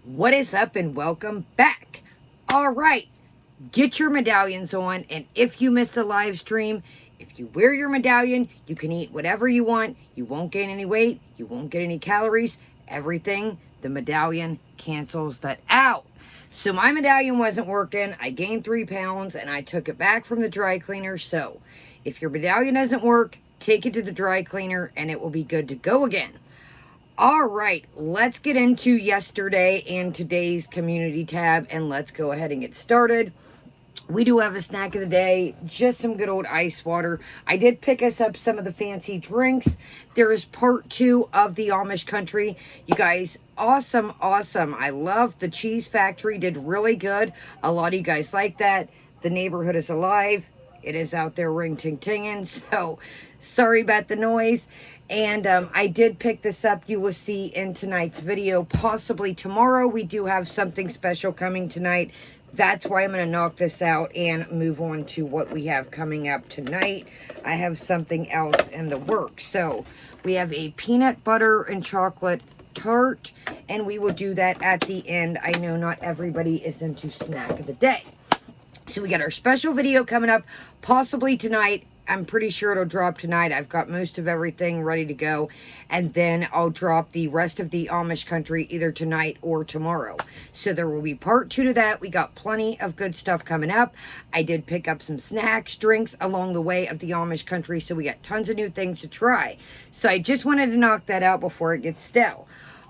What is up and welcome back. All right, get your medallions on, and if you missed a live stream, if you wear your medallion, you can eat whatever you want. You won't gain any weight, you won't get any calories, everything. The medallion cancels that out. So my medallion wasn't working. I gained 3 pounds and I took it back from the dry cleaner. So if your medallion doesn't work, take it to the dry cleaner and it will be good to go again. All right, let's get into yesterday and today's community tab, and let's go ahead and get started. We do have a snack of the day, just some good old ice water. I did pick us up some of the fancy drinks. There is part 2 of the Amish country. You guys, awesome. I love the cheese factory, did really good. A lot of you guys like that. The neighborhood is alive. It is out there ring-ting-tinging, so sorry about the noise. And I did pick this up. You will see in tonight's video, possibly tomorrow. We do have something special coming tonight. That's why I'm going to knock this out and move on to what we have coming up tonight. I have something else in the works. So we have a peanut butter and chocolate tart, and we will do that at the end. I know not everybody is into snack of the day. So we got our special video coming up, possibly tonight. I'm pretty sure it'll drop tonight. I've got most of everything ready to go. And then I'll drop the rest of the Amish country either tonight or tomorrow. So there will be part 2 to that. We got plenty of good stuff coming up. I did pick up some snacks, drinks along the way of the Amish country. So we got tons of new things to try. So I just wanted to knock that out before it gets stale.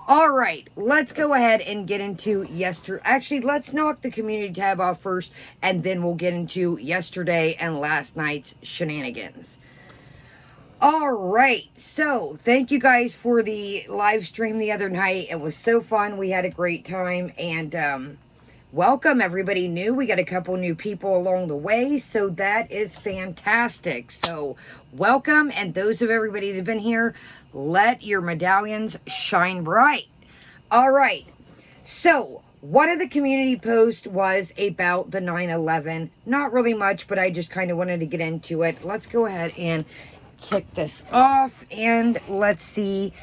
All right, let's go ahead and get into yesterday. Actually, let's knock the community tab off first, and then we'll get into yesterday and last night's shenanigans. All right, so thank you guys for the live stream the other night. It was so fun. We had a great time, and welcome everybody new. We got a couple new people along the way, so that is fantastic. So welcome, and those of everybody that have been here, let your medallions shine bright. All right, so one of the community posts was about the 9/11. Not really much, but I just kind of wanted to get into it. Let's go ahead and kick this off, and let's see.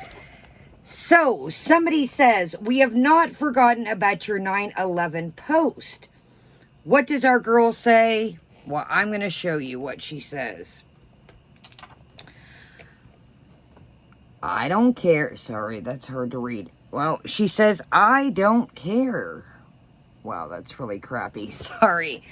So somebody says, we have not forgotten about your 9/11 post. What does our girl say? Well, I'm going to show you what she says. I don't care. Sorry, that's hard to read. Well, she says, I don't care. Wow, that's really crappy. Sorry.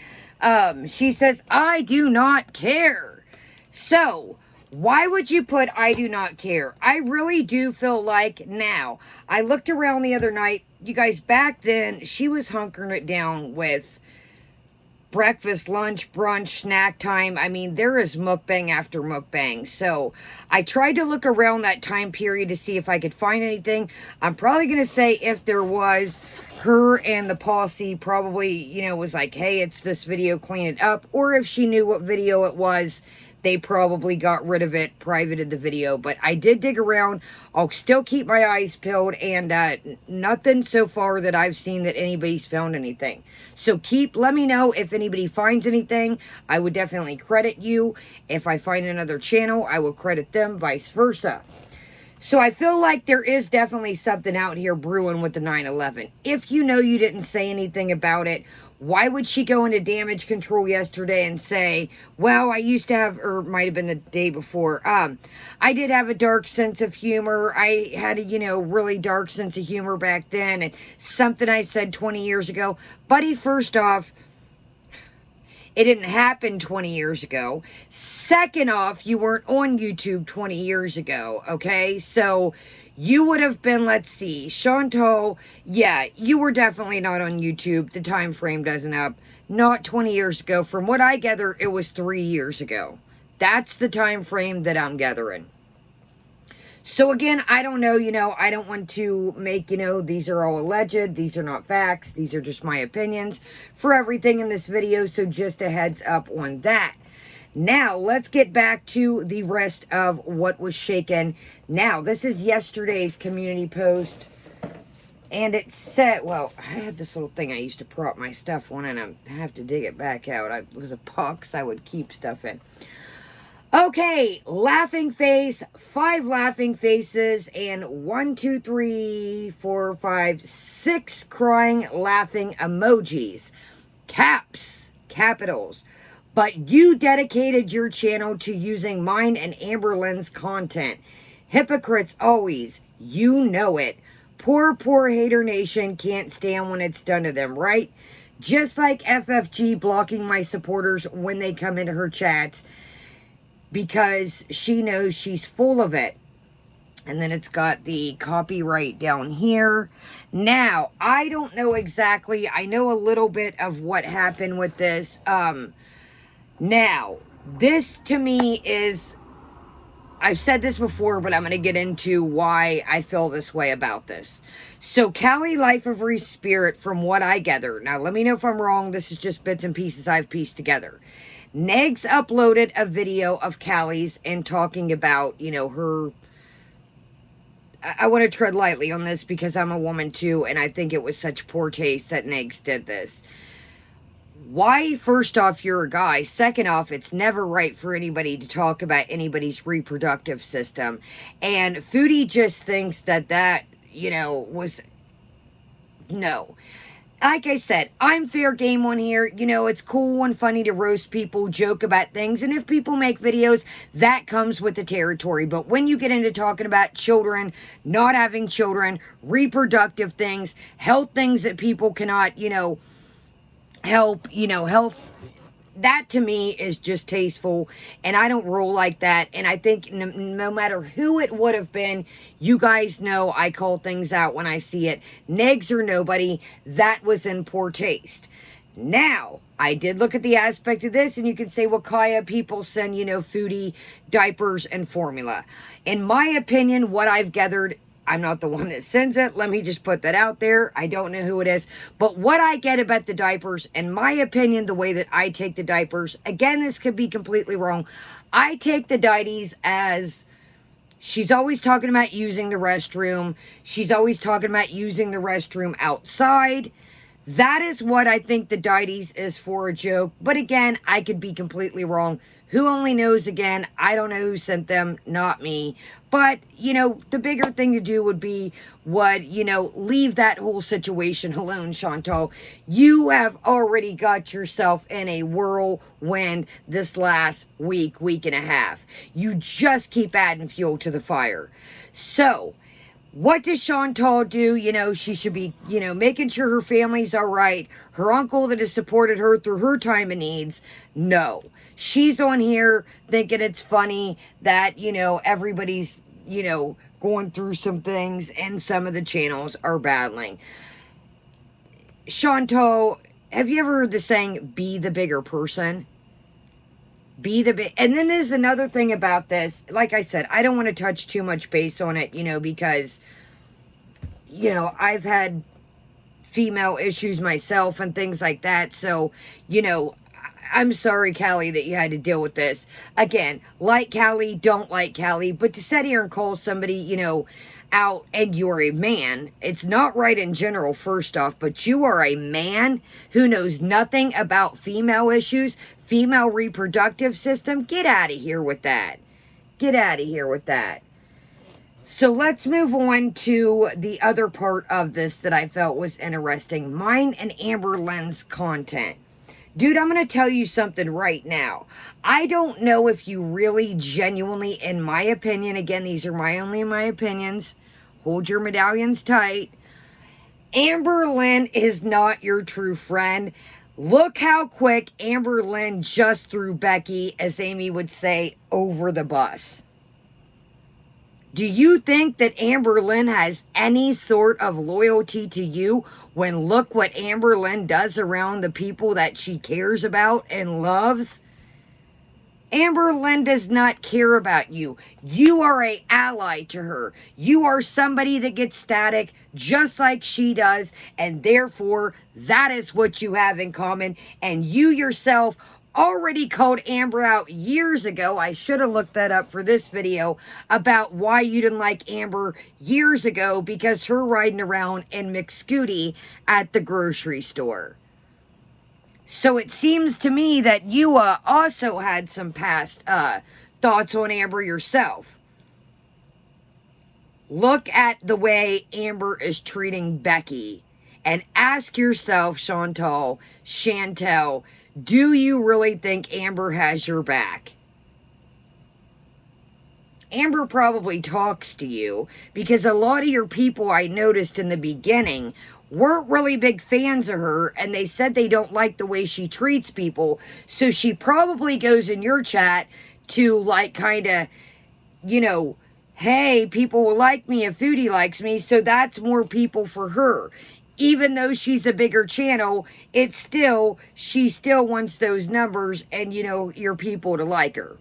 She says, I do not care. So, why would you put I do not care? I really do feel like now. I looked around the other night. You guys, back then, she was hunkering it down with breakfast, lunch, brunch, snack time. I mean, there is mukbang after mukbang. So I tried to look around that time period to see if I could find anything. I'm probably going to say if there was, her and the posse probably, you know, was like, hey, it's this video, clean it up. Or if she knew what video it was, they probably got rid of it, privated the video. But I did dig around. I'll still keep my eyes peeled, and nothing so far that I've seen that anybody's found anything. So let me know if anybody finds anything. I would definitely credit you. If I find another channel, I will credit them, vice versa. So I feel like there is definitely something out here brewing with the 9/11. If you know you didn't say anything about it, why would she go into damage control yesterday and say, well, I used to have, or might have been the day before, I did have a dark sense of humor. I had a, really dark sense of humor back then. And something I said 20 years ago. Buddy, first off, it didn't happen 20 years ago. Second off, you weren't on YouTube 20 years ago, okay? So you would have been, let's see, Chantal, yeah, you were definitely not on YouTube. The time frame doesn't up. Not 20 years ago. From what I gather, it was 3 years ago. That's the time frame that I'm gathering. So again, I don't know, I don't want to make, these are all alleged. These are not facts. These are just my opinions for everything in this video. So just a heads up on that. Now, let's get back to the rest of what was shaken. Now, this is yesterday's community post. And it said, well, I had this little thing I used to prop my stuff on, and I have to dig it back out. It was a box I would keep stuff in. Okay, laughing face, 5 laughing faces, and 1, 2, 3, 4, 5, 6 crying, laughing emojis. Caps, capitals. But you dedicated your channel to using mine and Amberlynn's content. Hypocrites always. You know it. Poor Hater Nation can't stand when it's done to them, right? Just like FFG blocking my supporters when they come into her chats because she knows she's full of it. And then it's got the copyright down here. Now, I don't know exactly. I know a little bit of what happened with this. Now, this to me is, I've said this before, but I'm going to get into why I feel this way about this. So, Callie Life of Re Spirit, from what I gather, now let me know if I'm wrong. This is just bits and pieces I've pieced together. Negs uploaded a video of Callie's and talking about, you know, her. I want to tread lightly on this because I'm a woman too, and I think it was such poor taste that Negs did this. Why, first off, you're a guy. Second off, it's never right for anybody to talk about anybody's reproductive system. And Foodie just thinks that, you know, was... No. Like I said, I'm fair game on here. You know, it's cool and funny to roast people, joke about things. And if people make videos, that comes with the territory. But when you get into talking about children, not having children, reproductive things, health things that people cannot, you know, help, you know, health, that to me is just tasteful, and I don't roll like that. And I think no matter who it would have been, you guys know I call things out when I see it. Negs or nobody, that was in poor taste. Now, I did look at the aspect of this, and you can say, well, Kaya, people send, you know, Foodie diapers and formula. In my opinion, what I've gathered, I'm not the one that sends it. Let me just put that out there. I don't know who it is. But what I get about the diapers, in my opinion, the way that I take the diapers, again, this could be completely wrong. I take the diaties as she's always talking about using the restroom. She's always talking about using the restroom outside. That is what I think the diaties is for, a joke. But again, I could be completely wrong. Who only knows? Again, I don't know who sent them, not me. But, you know, the bigger thing to do would be what, you know, leave that whole situation alone, Chantal. You have already got yourself in a whirlwind this last week and a half. You just keep adding fuel to the fire. So, what does Chantal do? You know, she should be, you know, making sure her family's all right. Her uncle that has supported her through her time of needs, no. She's on here thinking it's funny that, you know, everybody's, you know, going through some things and some of the channels are battling. Chantal, have you ever heard the saying, be the bigger person? Be the big... And then there's another thing about this. Like I said, I don't want to touch too much base on it, you know, because, you know, I've had female issues myself and things like that. So, you know, I'm sorry, Callie, that you had to deal with this. Again, like Callie, don't like Callie. But to sit here and call somebody, you know, out and you're a man, it's not right in general, first off. But you are a man who knows nothing about female issues, female reproductive system. Get out of here with that. Get out of here with that. So let's move on to the other part of this that I felt was interesting. Mine and Amberlynn's content. Dude, I'm going to tell you something right now. I don't know if you really genuinely, in my opinion, again, these are only my opinions. Hold your medallions tight. Amberlynn is not your true friend. Look how quick Amberlynn just threw Becky, as Amy would say, over the bus. Do you think that Amberlynn has any sort of loyalty to you when look what Amberlynn does around the people that she cares about and loves? Amberlynn does not care about you. You are an ally to her. You are somebody that gets static just like she does, and therefore that is what you have in common. And you yourself already called Amber out years ago. I should have looked that up for this video about why you didn't like Amber years ago, because her riding around in McScooty at the grocery store. So it seems to me that you also had some past thoughts on Amber yourself. Look at the way Amber is treating Becky and ask yourself, Chantel, do you really think Amber has your back? Amber probably talks to you because a lot of your people I noticed in the beginning weren't really big fans of her, and they said they don't like the way she treats people. So she probably goes in your chat to like kind of, you know, hey, people will like me if Foodie likes me, so that's more people for her. Even though she's a bigger channel, she still wants those numbers and, you know, your people to like her.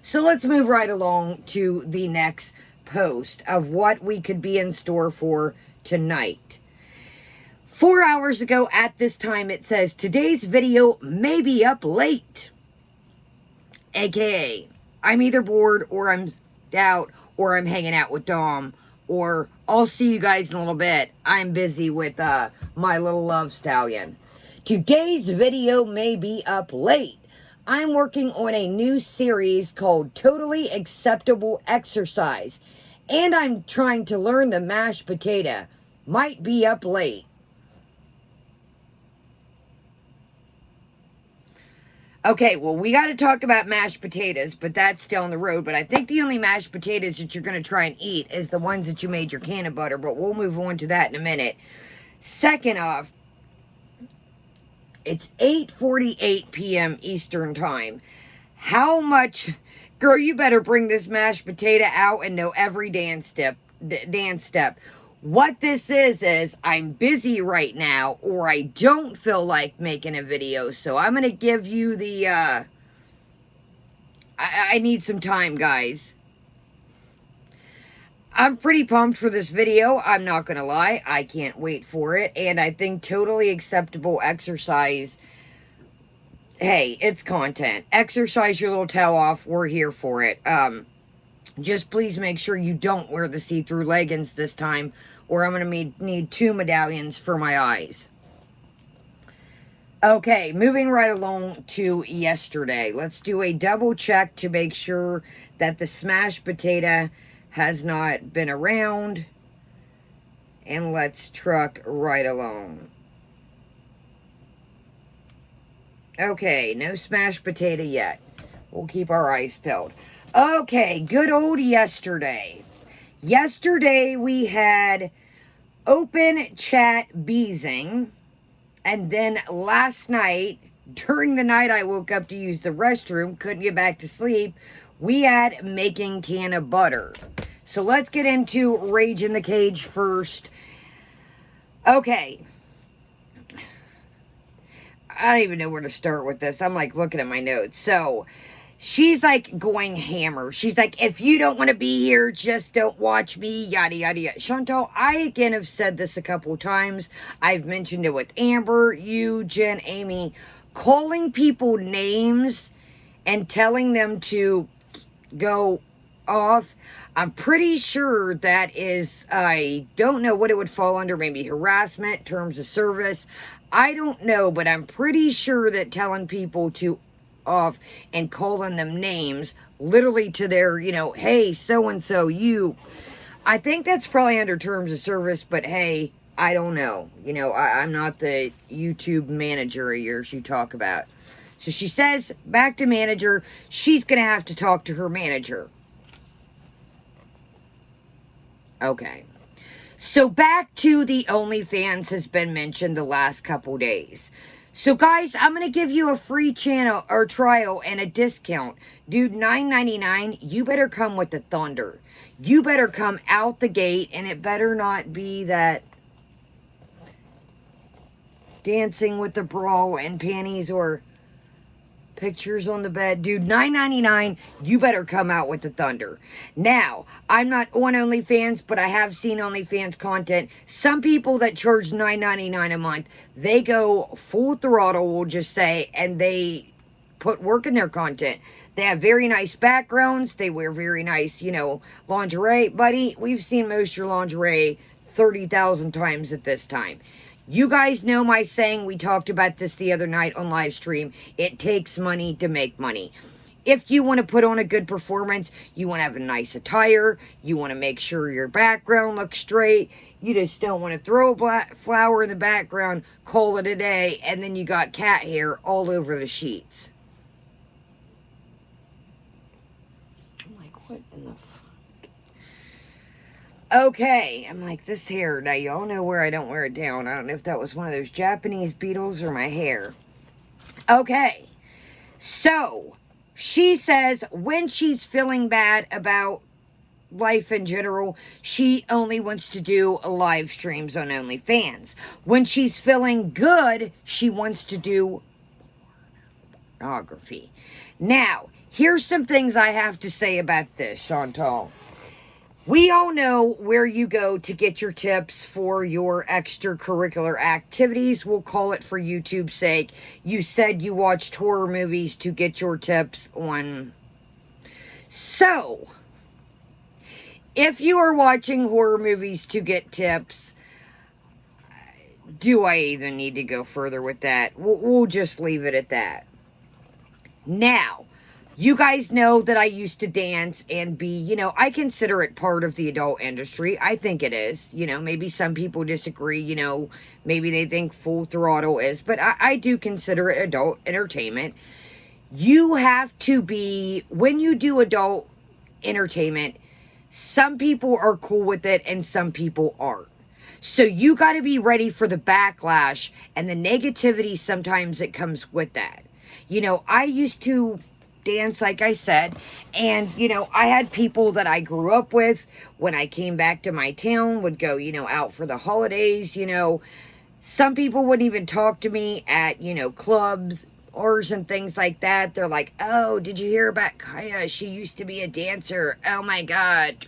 So let's move right along to the next post of what we could be in store for tonight. 4 hours ago at this time, it says, today's video may be up late. AKA, I'm either bored or I'm out or I'm hanging out with Dom, or I'll see you guys in a little bit. I'm busy with my little love stallion. Today's video may be up late. I'm working on a new series called Totally Acceptable Exercise, and I'm trying to learn the mashed potato. Might be up late. Okay, well, we got to talk about mashed potatoes, but that's down the road. But I think the only mashed potatoes that you're going to try and eat is the ones that you made your can of butter, but we'll move on to that in a minute. Second off, it's 8:48 p.m. Eastern Time. How much... Girl, you better bring this mashed potato out and know every dance step. What this is I'm busy right now, or I don't feel like making a video. So I'm going to give you the... I need some time, guys. I'm pretty pumped for this video. I'm not going to lie. I can't wait for it. And I think Totally Acceptable Exercise, hey, it's content. Exercise your little tail off. We're here for it. Just please make sure you don't wear the see-through leggings this time, or I'm going to need 2 medallions for my eyes. Okay, moving right along to yesterday. Let's do a double check to make sure that the smashed potato has not been around, and let's truck right along. Okay, no smashed potato yet. We'll keep our eyes peeled. Okay, good old yesterday. Yesterday we had open chat beezing, and then last night, during the night I woke up to use the restroom, couldn't get back to sleep, we had making can of butter. So let's get into Rage in the Cage first. Okay. I don't even know where to start with this. I'm like looking at my notes. So she's like going hammer. She's like, if you don't want to be here, just don't watch me, yada, yada, yada. Chantal, I again have said this a couple times. I've mentioned it with Amber, you, Jen, Amy. Calling people names and telling them to go off. I'm pretty sure that is, I don't know what it would fall under, maybe harassment, terms of service. I don't know, but I'm pretty sure that telling people to off and calling them names, literally to their, you know, hey, so-and-so, you. I think that's probably under terms of service, but hey, I don't know. You know, I'm not the YouTube manager of yours you talk about. So she says, back to manager, she's going to have to talk to her manager. Okay. So back to the OnlyFans has been mentioned the last couple days. So guys, I'm going to give you a free channel or trial and a discount. Dude, $9.99, you better come with the thunder. You better come out the gate, and it better not be that dancing with the bra and panties or pictures on the bed. Dude, $9.99, you better come out with the thunder. Now, I'm not on OnlyFans, but I have seen OnlyFans content. Some people that charge $9.99 a month, they go full throttle, we'll just say, and they put work in their content. They have very nice backgrounds. They wear very nice, you know, lingerie. Buddy, we've seen most of your lingerie 30,000 times at this time. You guys know my saying, we talked about this the other night on live stream, it takes money to make money. if you want to put on a good performance, you want to have a nice attire, you want to make sure your background looks straight, you just don't want to throw a black flower in the background, call it a day, and then you got cat hair all over the sheets. I'm like, what in the fuck? Okay, I'm like, this hair, now y'all know where I don't wear it down. I don't know if that was one of those Japanese beetles or my hair. Okay, so she says when she's feeling bad about life in general, she only wants to do live streams on OnlyFans. When she's feeling good, she wants to do pornography. Now, here's some things I have to say about this, Chantal. We all know where you go to get your tips for your extracurricular activities. We'll call it for YouTube's sake. You said you watched horror movies to get your tips on. So, if you are watching horror movies to get tips, do I even need to go further with that? We'll just leave it at that. Now, you guys know that I used to dance and be, you know, I consider it part of the adult industry. I think it is. You know, maybe some people disagree, you know, maybe they think Full Throttle is, but I do consider it adult entertainment. You have to be, when you do adult entertainment, some people are cool with it and some people aren't. So you got to be ready for the backlash and the negativity sometimes that comes with that. You know, I used to dance, like I said, and you know, I had people that I grew up with when I came back to my town would go, you know, out for the holidays. You know, some people wouldn't even talk to me at, you know, clubs, bars and things like that. They're like, oh, did you hear about Kaya? She used to be a dancer. Oh my God.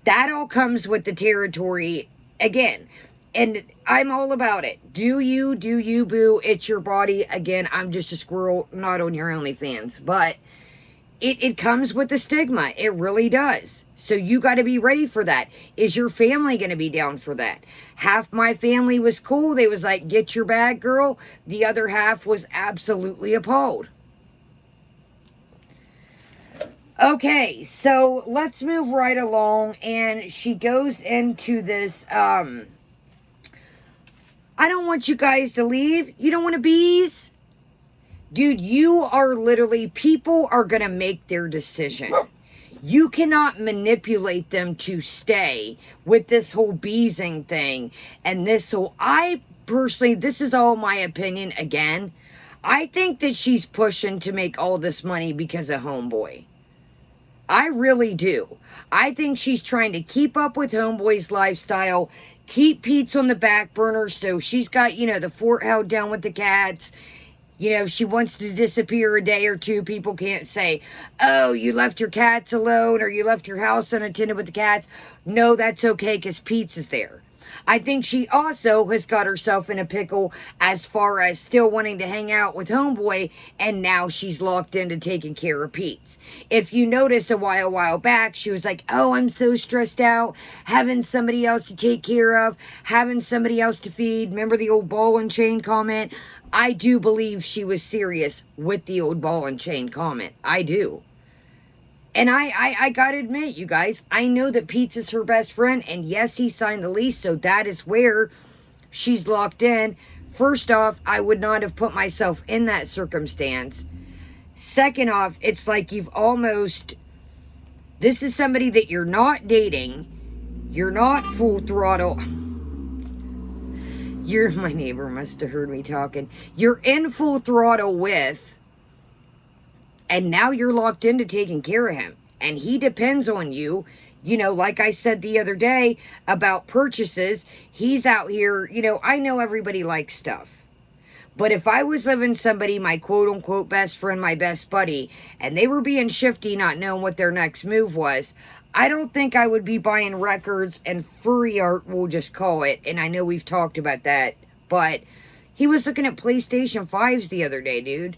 That all comes with the territory again. And I'm all about it. Do you, boo. It's your body. Again, I'm just a squirrel, not on your OnlyFans. But it comes with the stigma. It really does. So you got to be ready for that. Is your family going to be down for that? Half my family was cool. They was like, get your bag, girl. The other half was absolutely appalled. Okay, so let's move right along. And she goes into this, I don't want you guys to leave. You don't want to bees? Dude, you are literally, people are going to make their decision. You cannot manipulate them to stay with this whole beesing thing. And this whole, I personally, this is all my opinion again. I think that she's pushing to make all this money because of Homeboy. I really do. I think she's trying to keep up with Homeboy's lifestyle, keep Pete's on the back burner, so she's got, you know, the fort held down with the cats. You know, if she wants to disappear a day or two, people can't say, oh, you left your cats alone or you left your house unattended with the cats. No, that's okay because Pete's is there. I think she also has got herself in a pickle as far as still wanting to hang out with Homeboy, and now she's locked into taking care of Pete's. If you noticed a while back, she was like, oh, I'm so stressed out, having somebody else to take care of, having somebody else to feed. Remember the old ball and chain comment? I do believe she was serious with the old ball and chain comment. I do. And I gotta admit, you guys, I know that Pete's is her best friend, and yes, he signed the lease, so that is where she's locked in. First off, I would not have put myself in that circumstance. Second off, it's like you've almost, this is somebody that you're not dating, you're not full throttle. My neighbor must have heard me talking. You're in full throttle with, and now you're locked into taking care of him. And he depends on you. You know, like I said the other day about purchases, he's out here, you know, I know everybody likes stuff. But if I was living somebody, my quote-unquote best friend, my best buddy, and they were being shifty, not knowing what their next move was, I don't think I would be buying records and furry art, we'll just call it. And I know we've talked about that. But he was looking at PlayStation 5s the other day, dude.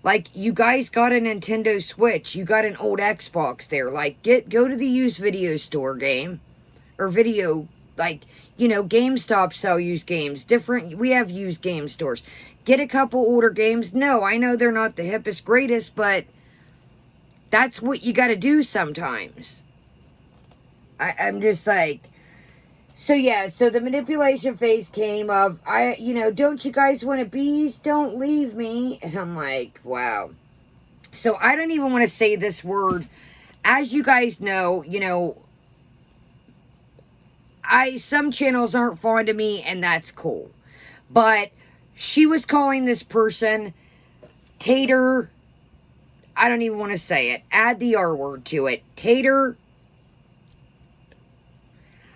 Like, you guys got a Nintendo Switch. You got an old Xbox there. Like, go to the used video store game. Or video, like, you know, GameStop sell used games. We have used game stores. get a couple older games. No, I know they're not the hippest, greatest, but that's what you got to do sometimes. I'm just like, so yeah, so the manipulation phase came of, don't you guys want to bees? Don't leave me. And I'm like, wow. So I don't even want to say this word. As you guys know, some channels aren't fond of me, and that's cool. But she was calling this person Tater. I don't even want to say it. Add the R word to it. Tater.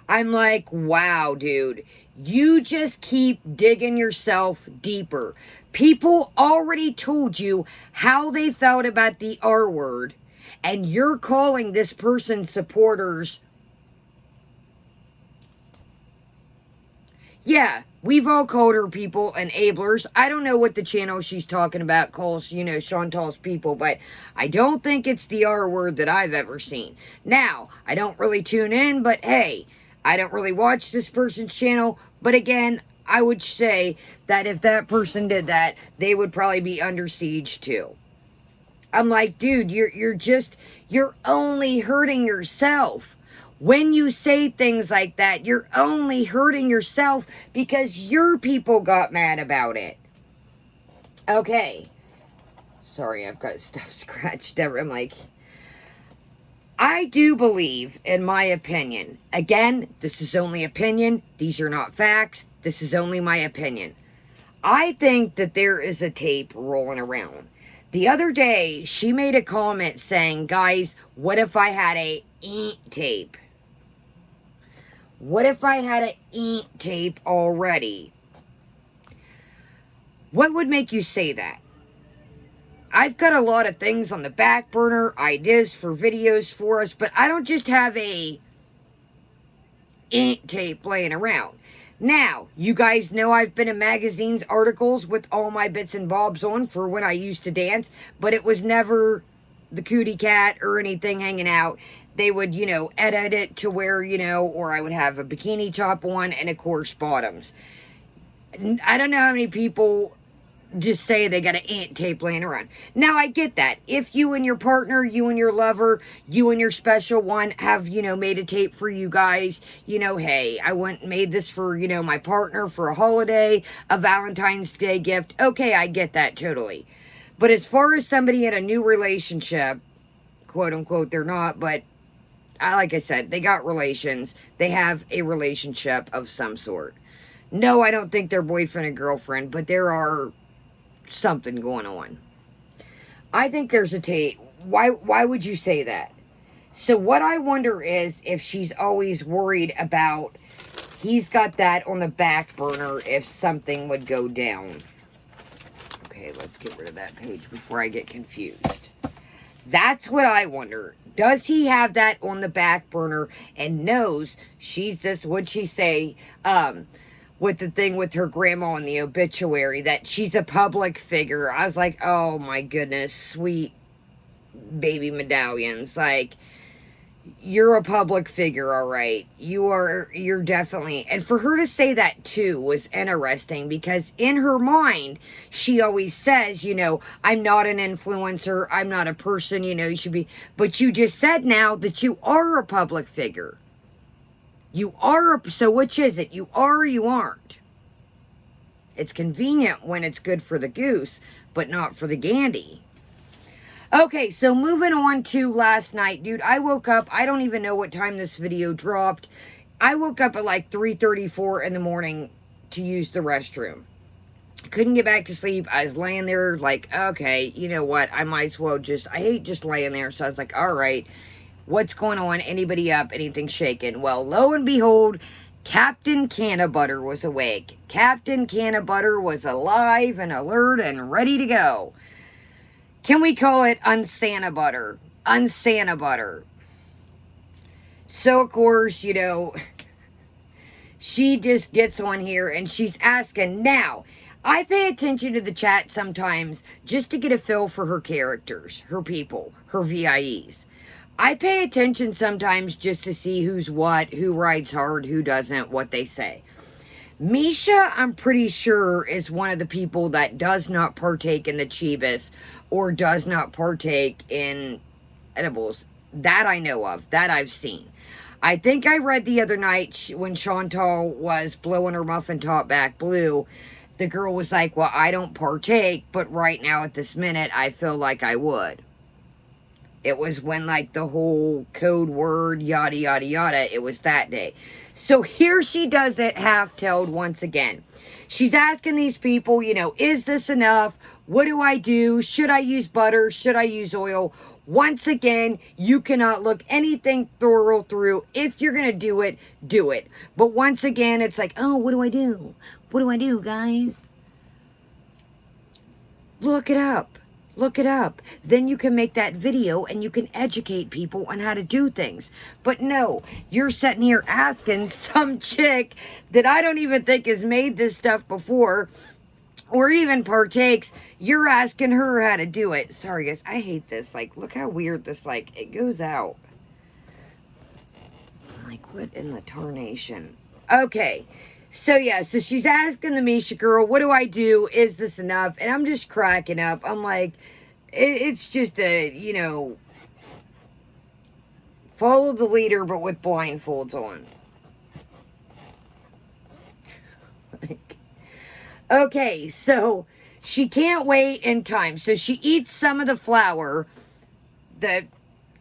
I'm like, wow, dude. You just keep digging yourself deeper. People already told you how they felt about the R word, and you're calling this person's supporters. Yeah, we've all called her people enablers. I don't know what the channel she's talking about calls, Chantal's people, but I don't think it's the R word that I've ever seen. Now, I don't really tune in, but hey, I don't really watch this person's channel, but again, I would say that if that person did that, they would probably be under siege too. I'm like, dude, you're only hurting yourself. When you say things like that, you're only hurting yourself because your people got mad about it. Okay. Sorry, I've got stuff scratched everywhere. I'm like, I do believe, in my opinion, again, this is only opinion. These are not facts. This is only my opinion. I think that there is a tape rolling around. The other day, she made a comment saying, guys, what if I had a tape? What if I had a tape already? What would make you say that? I've got a lot of things on the back burner, ideas for videos for us, but I don't just have a tape laying around. Now, you guys know I've been in magazines, articles with all my bits and bobs on for when I used to dance, but it was never the cootie cat or anything hanging out. They would, edit it to where, or I would have a bikini top on and, of course, bottoms. I don't know how many people just say they got an ant tape laying around. Now, I get that. If you and your partner, you and your lover, you and your special one have, made a tape for you guys, hey, I made this for, my partner for a holiday, a Valentine's Day gift. Okay, I get that totally. But as far as somebody in a new relationship, quote unquote, they're not, but like I said, they got relations. They have a relationship of some sort. No, I don't think they're boyfriend and girlfriend, but there are something going on. I think there's a tape. Why would you say that? So what I wonder is if she's always worried about he's got that on the back burner if something would go down. Okay, let's get rid of that page before I get confused. That's what I wonder. Does he have that on the back burner and knows she's this, what'd she say, with the thing with her grandma in the obituary, that she's a public figure. I was like, oh my goodness, sweet baby medallions. Like, you're a public figure, all right. You're definitely, and for her to say that too was interesting because in her mind, she always says, I'm not an influencer. I'm not a person, you should be, but you just said now that you are a public figure. You are, so which is it? You are or you aren't? It's convenient when it's good for the goose, but not for the gandy. Okay, so moving on to last night, dude, I woke up, I don't even know what time this video dropped. I woke up at like 3:34 in the morning to use the restroom. Couldn't get back to sleep. I was laying there like, okay, you know what? I might as well I hate just laying there. So I was like, all right. What's going on? Anybody up? Anything shaking? Well, lo and behold, Captain Un-SaniButter was awake. Captain Un-SaniButter was alive and alert and ready to go. Can we call it Un-SaniButter? Un-SaniButter. So, of course, she just gets on here and she's asking. Now, I pay attention to the chat sometimes just to get a feel for her characters, her people, her VIEs. I pay attention sometimes just to see who's what, who rides hard, who doesn't, what they say. Misha, I'm pretty sure, is one of the people that does not partake in the Chibis or does not partake in edibles. That I know of. That I've seen. I think I read the other night when Chantal was blowing her muffin top back blue, the girl was like, well, I don't partake, but right now at this minute, I feel like I would. It was when, like, the whole code word, yada, yada, yada, it was that day. So here she does it half-tailed once again. She's asking these people, you know, is this enough? What do I do? Should I use butter? Should I use oil? Once again, you cannot look anything thorough through. If you're going to do it, do it. But once again, it's like, oh, what do I do? What do I do, guys? Look it up. Look it up. Then you can make that video and you can educate people on how to do things. But no, you're sitting here asking some chick that I don't even think has made this stuff before or even partakes. You're asking her how to do it. Sorry, guys. I hate this. Like, look how weird this, like, it goes out. Like, what in the tarnation? Okay. So, yeah, so she's asking the Misha girl, what do I do? Is this enough? And I'm just cracking up. I'm like, it's just a, you know, follow the leader, but with blindfolds on. Like, okay, so she can't wait in time. So she eats some of the flour, the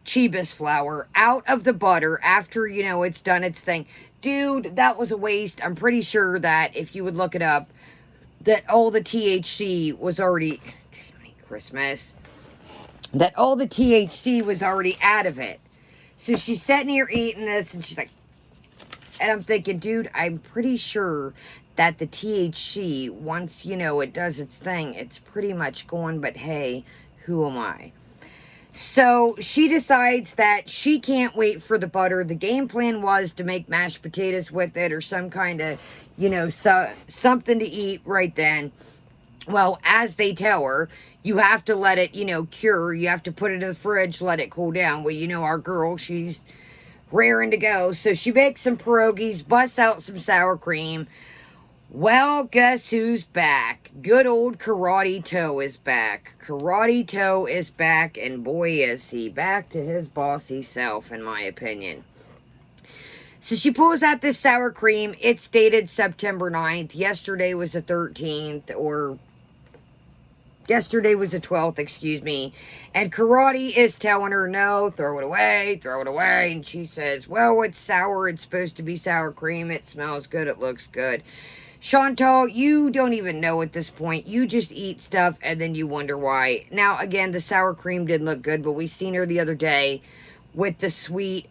Chibis flour, out of the butter after, you know, it's done its thing. Dude, that was a waste. I'm pretty sure that if you would look it up, that all the THC was already, Christmas, that all the THC was already out of it. So she's sitting here eating this and she's like, and I'm thinking, dude, I'm pretty sure that the THC, once, you know, it does its thing, it's pretty much gone, but hey, who am I? So she decides that she can't wait for the butter. The game plan was to make mashed potatoes with it or some kind of, you know, something to eat right then. Well, as they tell her, you have to let it, you know, cure. You have to put it in the fridge, let it cool down. Well, you know, our girl, she's raring to go. So she bakes some pierogies, busts out some sour cream. Well, guess who's back? Good old Karate Toe is back. Karate Toe is back, and boy is he back to his bossy self, in my opinion. So she pulls out this sour cream. It's dated September 9th. Yesterday was the 13th, or yesterday was the 12th, excuse me. And Karate is telling her, no, throw it away, throw it away. And she says, well, it's sour. It's supposed to be sour cream. It smells good. It looks good. Chantal, you don't even know at this point. You just eat stuff and then you wonder why. Now, again, the sour cream didn't look good, but we seen her the other day with the sweet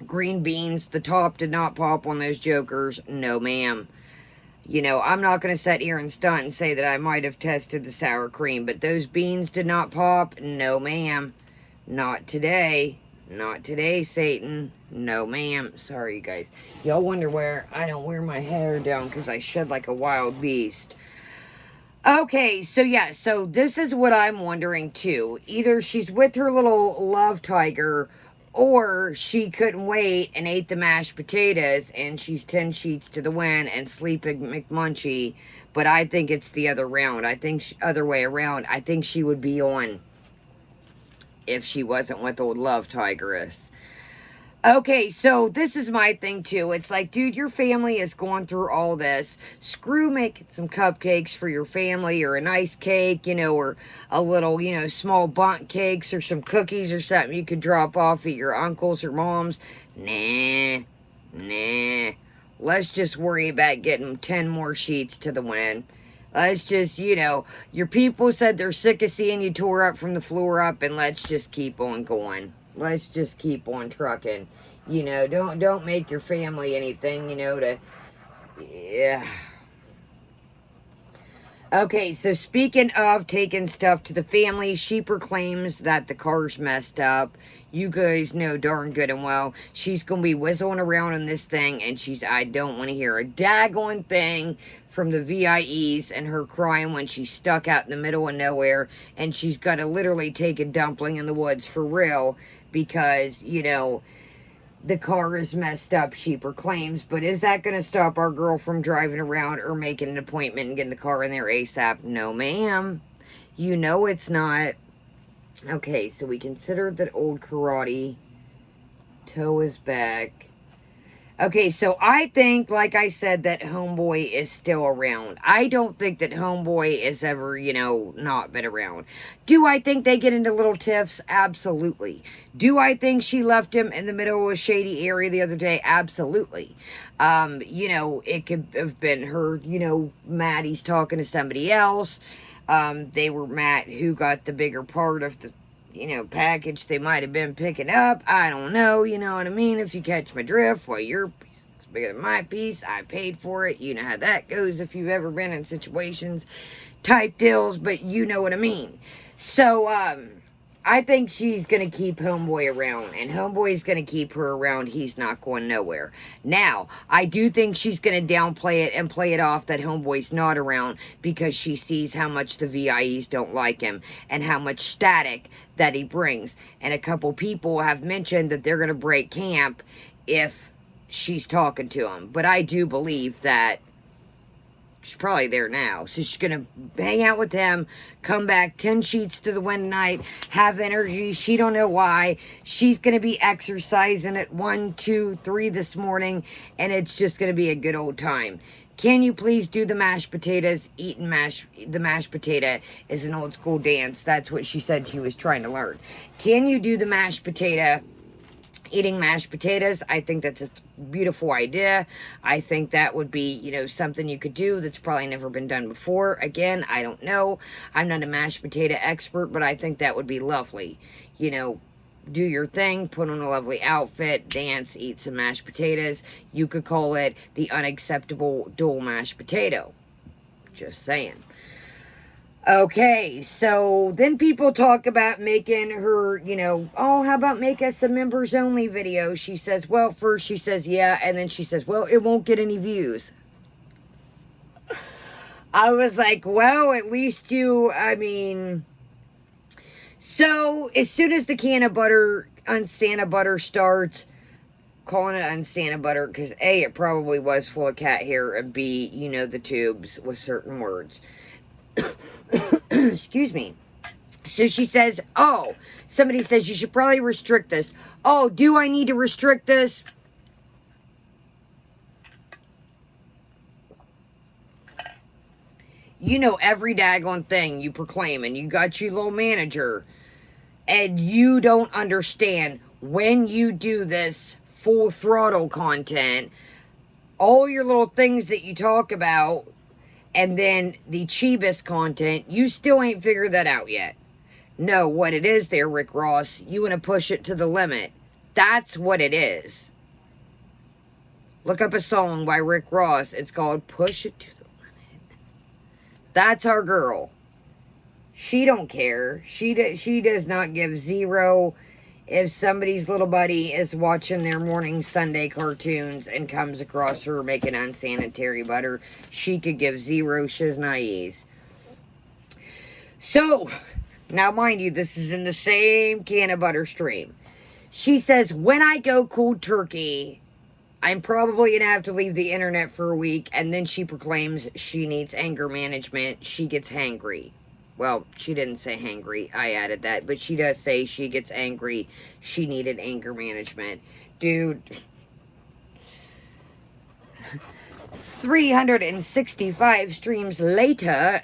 green beans. The top did not pop on those jokers. No, ma'am. You know, I'm not going to sit here and stunt and say that I might have tested the sour cream, but those beans did not pop. No, ma'am. Not today. Not today, Satan. No, ma'am. Sorry, you guys. Y'all wonder where I don't wear my hair down because I shed like a wild beast. Okay, so yeah, so this is what I'm wondering too. Either she's with her little love tiger, or she couldn't wait and ate the mashed potatoes and she's 10 sheets to the wind and sleeping McMunchy. But I think it's the other round. I think other way around. I think she would be on if she wasn't with old love tigress. Okay, so this is my thing too. It's like, dude, your family is going through all this. Screw making some cupcakes for your family or a nice cake, you know, or a little, you know, small bundt cakes or some cookies or something you could drop off at your uncles or moms. Nah. Let's just worry about getting 10 more sheets to the wind. Let's just, you know, your people said they're sick of seeing you tore up from the floor up, and let's just keep on going. Let's just keep on trucking. You know, don't make your family anything, you know, to, yeah. Okay, so speaking of taking stuff to the family, she proclaims that the car's messed up. You guys know darn good and well she's going to be whistling around on this thing, and I don't want to hear a daggone thing from the VIEs and her crying when she's stuck out in the middle of nowhere, and she's got to literally take a dumpling in the woods for real because, you know, the car is messed up, she proclaims. But is that going to stop our girl from driving around or making an appointment and getting the car in there ASAP? No, ma'am. You know it's not. Okay, so we considered that old karate. Toe is back. Okay, so I think, like I said, that Homeboy is still around. I don't think that Homeboy is ever, not been around. Do I think they get into little tiffs? Absolutely. Do I think she left him in the middle of a shady area the other day? Absolutely. It could have been her, Maddie's talking to somebody else. They were Matt who got the bigger part of the package they might have been picking up. I don't know, you know what I mean? If you catch my drift, well, your piece is bigger than my piece. I paid for it. You know how that goes if you've ever been in situations type deals, but you know what I mean. So, I think she's going to keep Homeboy around, and Homeboy's going to keep her around. He's not going nowhere. Now, I do think she's going to downplay it and play it off that Homeboy's not around because she sees how much the VIEs don't like him and how much static that he brings. And a couple people have mentioned that they're going to break camp if she's talking to him. But I do believe that she's probably there now. So she's going to hang out with him, come back 10 sheets to the wind tonight, have energy. She don't know why. She's going to be exercising at 1, 2, 3 this morning, and it's just going to be a good old time. Can you please do the mashed potatoes? Eating the mashed potato is an old school dance. That's what she said she was trying to learn. Can you do the mashed potato? Eating mashed potatoes, I think that's a beautiful idea. I think that would be, something you could do that's probably never been done before. Again, I don't know. I'm not a mashed potato expert, but I think that would be lovely. Do your thing, put on a lovely outfit, dance, eat some mashed potatoes. You could call it the unacceptable dual mashed potato. Just saying. Okay, so then people talk about making her, how about make us a members only video? She says, well, first she says, yeah, and then she says, well, it won't get any views. I was like, well, at least so as soon as the can of butter, Un-SaniButter starts, calling it Un-SaniButter, because A, it probably was full of cat hair, and B, the tubes with certain words. Excuse me. So she says, oh, somebody says you should probably restrict this. Oh, do I need to restrict this? Every daggone thing you proclaim, and you got your little manager, and you don't understand when you do this full throttle content, all your little things that you talk about, and then the cheapest content, you still ain't figured that out yet. No, what it is there, Rick Ross, you want to push it to the limit. That's what it is. Look up a song by Rick Ross. It's called Push It to the Limit. That's our girl. She don't care. She does not give zero if somebody's little buddy is watching their morning Sunday cartoons and comes across her making unsanitary butter. She could give zero shiznays. So, now mind you, this is in the same can of butter stream. She says, when I go cold turkey, I'm probably going to have to leave the internet for a week. And then she proclaims she needs anger management. She gets hangry. Well, she didn't say hangry. I added that. But she does say she gets angry. She needed anger management. Dude. 365 streams later.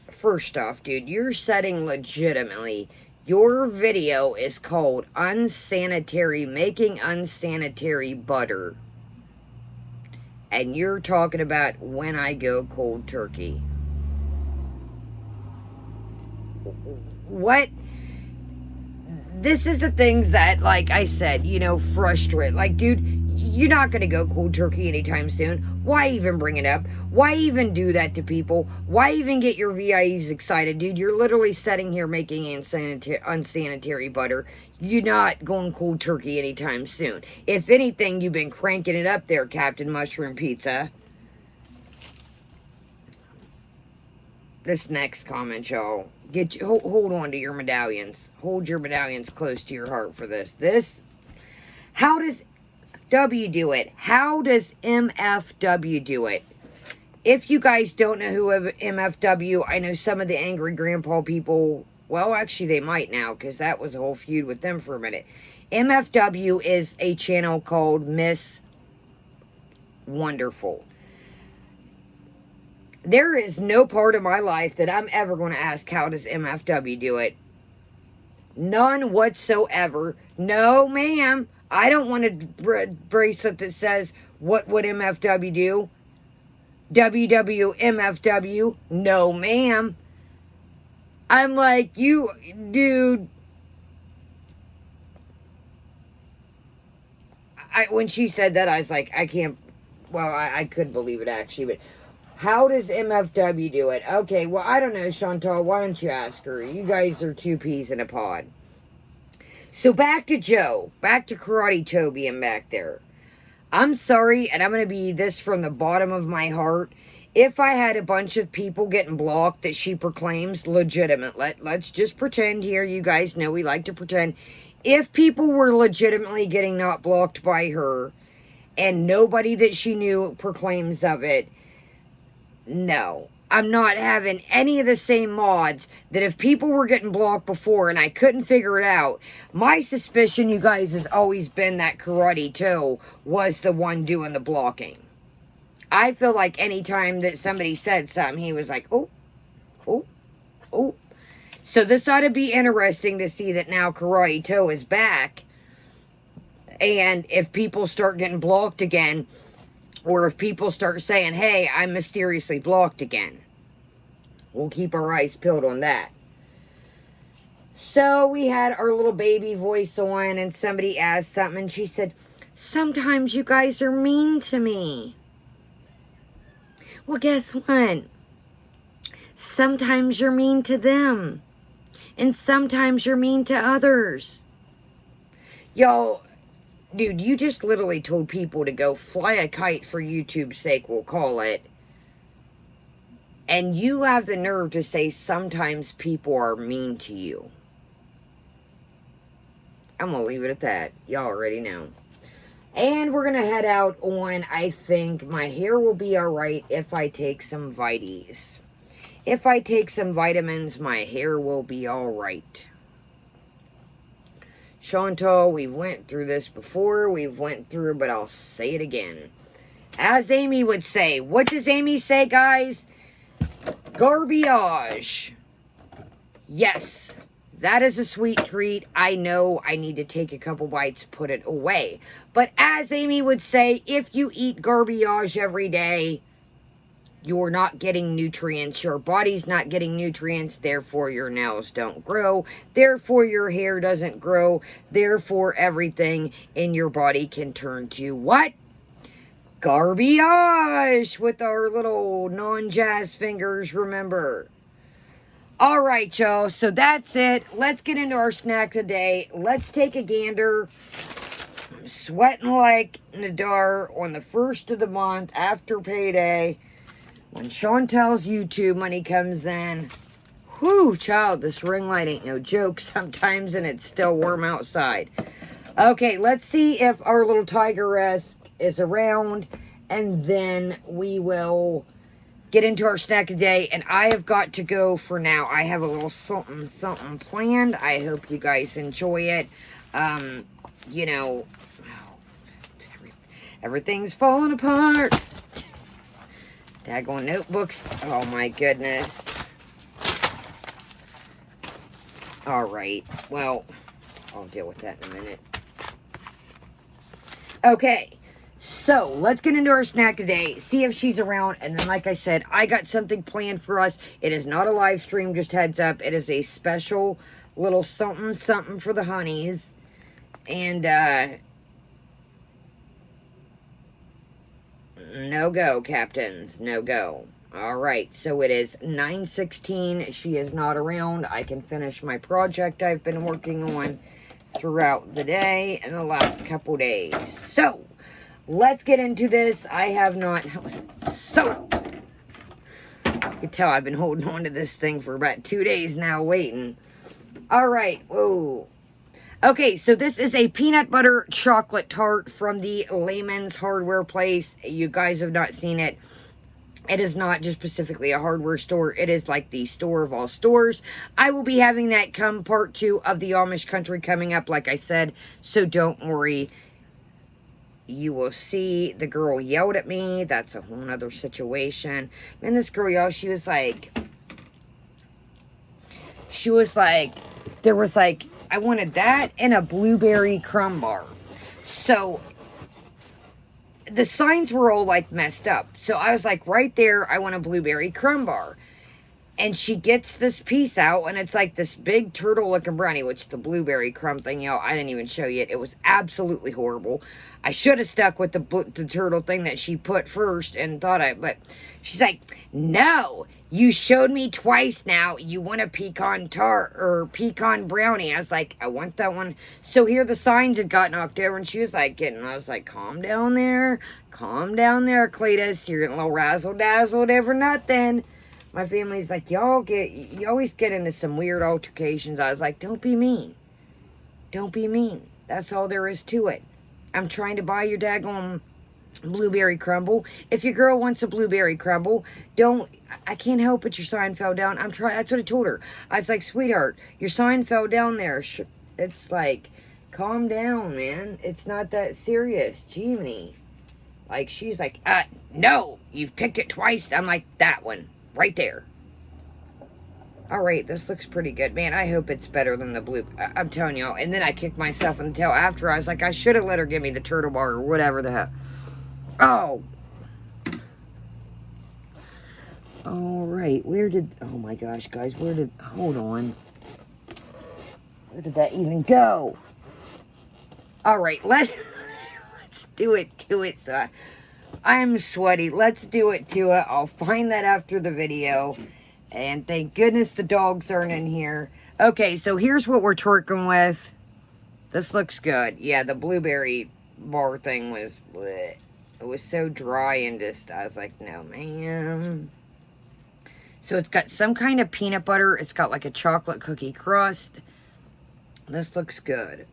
First off, dude, you're setting legitimately. Your video is called Unsanitary, Making Unsanitary Butter. And you're talking about when I go cold turkey. What? This is the things that, like I said, frustrate. Like, dude, you're not going to go cold turkey anytime soon. Why even bring it up? Why even do that to people? Why even get your VIEs excited, dude? You're literally sitting here making unsanitary butter. You're not going cold turkey anytime soon. If anything, you've been cranking it up there, Captain Mushroom Pizza. This next comment, y'all. hold on to your medallions. Hold your medallions close to your heart for this. How does W do it? How does MFW do it? If you guys don't know who MFW, I know some of the angry grandpa people, well, actually they might now, because that was a whole feud with them for a minute. MFW is a channel called Miss Wonderful. There is no part of my life that I'm ever going to ask, how does MFW do it? None whatsoever. No, ma'am. I don't want a bracelet that says, what would MFW do? WWMFW. No, ma'am. I'm like, you, dude. When she said that, I was like, I can't, well, I couldn't believe it actually, but how does MFW do it? Okay, well, I don't know, Chantal, why don't you ask her? You guys are two peas in a pod. So back to Joe, back to Karate Toe being back there. I'm sorry, and I'm going to be this from the bottom of my heart. If I had a bunch of people getting blocked that she proclaims legitimate, let's just pretend here, you guys know we like to pretend. If people were legitimately getting not blocked by her, and nobody that she knew proclaims of it, no. I'm not having any of the same mods that if people were getting blocked before and I couldn't figure it out. My suspicion, you guys, has always been that Karate Toe was the one doing the blocking. I feel like anytime that somebody said something, he was like, oh, oh, oh. So this ought to be interesting to see that now Karate Toe is back. And if people start getting blocked again, or if people start saying, hey, I'm mysteriously blocked again. We'll keep our eyes peeled on that. So we had our little baby voice on, and somebody asked something, and she said, sometimes you guys are mean to me. Well, guess what? Sometimes you're mean to them. And sometimes you're mean to others. Y'all, dude, you just literally told people to go fly a kite for YouTube's sake, we'll call it. And you have the nerve to say sometimes people are mean to you. I'm going to leave it at that. Y'all already know. And we're going to head out on, I think my hair will be alright if I take some Vites. If I take some vitamins, my hair will be alright. Chantal, we went through this before. We've went through, but I'll say it again. As Amy would say. What does Amy say, guys? Garbage. Yes, that is a sweet treat. I know I need to take a couple bites, put it away. But as Amy would say, if you eat garbage every day, you're not getting nutrients. Your body's not getting nutrients. Therefore, your nails don't grow. Therefore, your hair doesn't grow. Therefore, everything in your body can turn to what? Garbage with our little non-jazz fingers, remember. All right, y'all. So that's it. Let's get into our snack today. Let's take a gander. I'm sweating like Nadar on the 1st of the month after payday. When Chantel's YouTube money comes in. Whoo, child, this ring light ain't no joke sometimes, and it's still warm outside. Okay, let's see if our little tigeress is around, and then we will get into our snack today. And I have got to go for now. I have a little something planned. I hope you guys enjoy it. You know, everything's falling apart. Daggone notebooks. Oh my goodness. Alright, well, I'll deal with that in a minute. Okay, so let's get into our snack today, see if she's around, and then like I said, I got something planned for us. It is not a live stream, just heads up. It is a special little something for the honeys. And, no go, captains. No go. Alright, so it is 9:16. She is not around. I can finish my project I've been working on throughout the day and the last couple days. So, let's get into this. I have not... So... You can tell I've been holding on to this thing for about 2 days now, waiting. All right. Whoa. Okay, so this is a peanut butter chocolate tart from the Layman's Hardware place. You guys have not seen it. It is not just specifically a hardware store. It is like the store of all stores. I will be having that come part 2 of the Amish country coming up, like I said. So don't worry. You will see the girl yelled at me. That's a whole nother situation. And this girl, y'all, she was like, there was like, I wanted that and a blueberry crumb bar. So the signs were all like messed up. So I was like, right there, I want a blueberry crumb bar. And she gets this piece out, and it's like this big turtle-looking brownie, which the blueberry crumb thing, y'all, I didn't even show you it. It was absolutely horrible. I should have stuck with the turtle thing that she put first and thought but she's like, no, you showed me twice now. You want a pecan tart or pecan brownie. I was like, I want that one. So here the signs had got knocked over, and she was like I was like, calm down there, Cletus. You're getting a little razzle-dazzled over nothing. My family's like, you always get into some weird altercations. I was like, don't be mean. Don't be mean. That's all there is to it. I'm trying to buy your daggone blueberry crumble. If your girl wants a blueberry crumble, I can't help it your sign fell down. That's what I told her. I was like, sweetheart, your sign fell down there. It's like, calm down, man. It's not that serious. Jiminy. Like, she's like, no, you've picked it twice. I'm like, that one. Right there. Alright, this looks pretty good. Man, I hope it's better than the blue. I'm telling y'all. And then I kicked myself in the tail after. I was like, I should have let her give me the turtle bar or whatever the hell. Oh. Alright, oh my gosh, guys. Hold on. Where did that even go? Alright, let's do it to it, so I'm sweaty. Let's do it to it. I'll find that after the video. And thank goodness the dogs aren't in here. Okay, so here's what we're twerking with. This looks good. Yeah, the blueberry bar thing was bleh. It was so dry and just, I was like, no, man. So it's got some kind of peanut butter. It's got like a chocolate cookie crust. This looks good.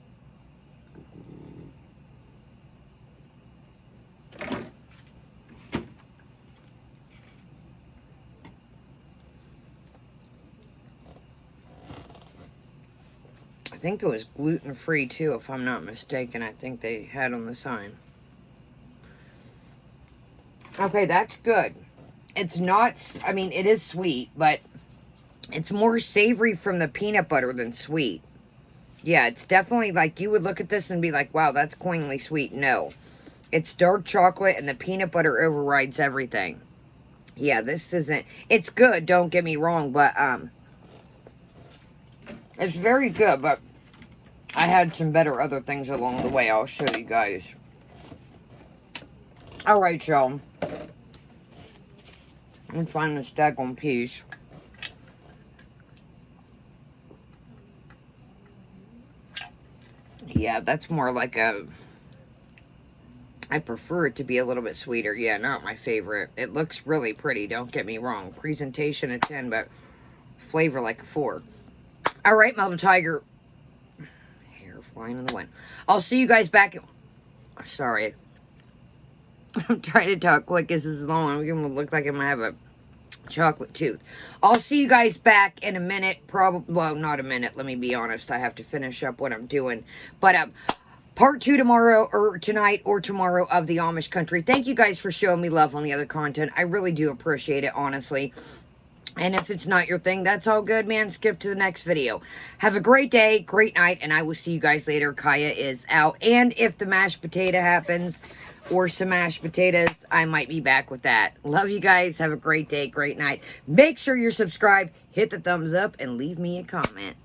I think it was gluten-free too, if I'm not mistaken. I think they had on the sign. Okay, that's good. It's not, I mean, it is sweet, but it's more savory from the peanut butter than sweet. Yeah, it's definitely like, you would look at this and be like, wow, that's cloyingly sweet. No. It's dark chocolate and the peanut butter overrides everything. Yeah, this isn't, it's good, don't get me wrong, but, it's very good, but I had some better other things along the way. I'll show you guys. Alright, y'all. Let me find this daggone piece. Yeah, that's more like a... I prefer it to be a little bit sweeter. Yeah, not my favorite. It looks really pretty, don't get me wrong. Presentation a 10, but flavor like a 4. Alright, my little tiger. Hair flying in the wind. I'll see you guys back. Sorry. I'm trying to talk quick. This is long. I'm going to look like I'm going to have a chocolate tooth. I'll see you guys back in a minute. Probably, well, not a minute. Let me be honest. I have to finish up what I'm doing. But, part 2 tomorrow, or tonight, or tomorrow of the Amish country. Thank you guys for showing me love on the other content. I really do appreciate it, honestly. And if it's not your thing, that's all good, man. Skip to the next video. Have a great day, great night, and I will see you guys later. Kaya is out. And if the mashed potato happens, or some mashed potatoes, I might be back with that. Love you guys. Have a great day, great night. Make sure you're subscribed, hit the thumbs up, and leave me a comment.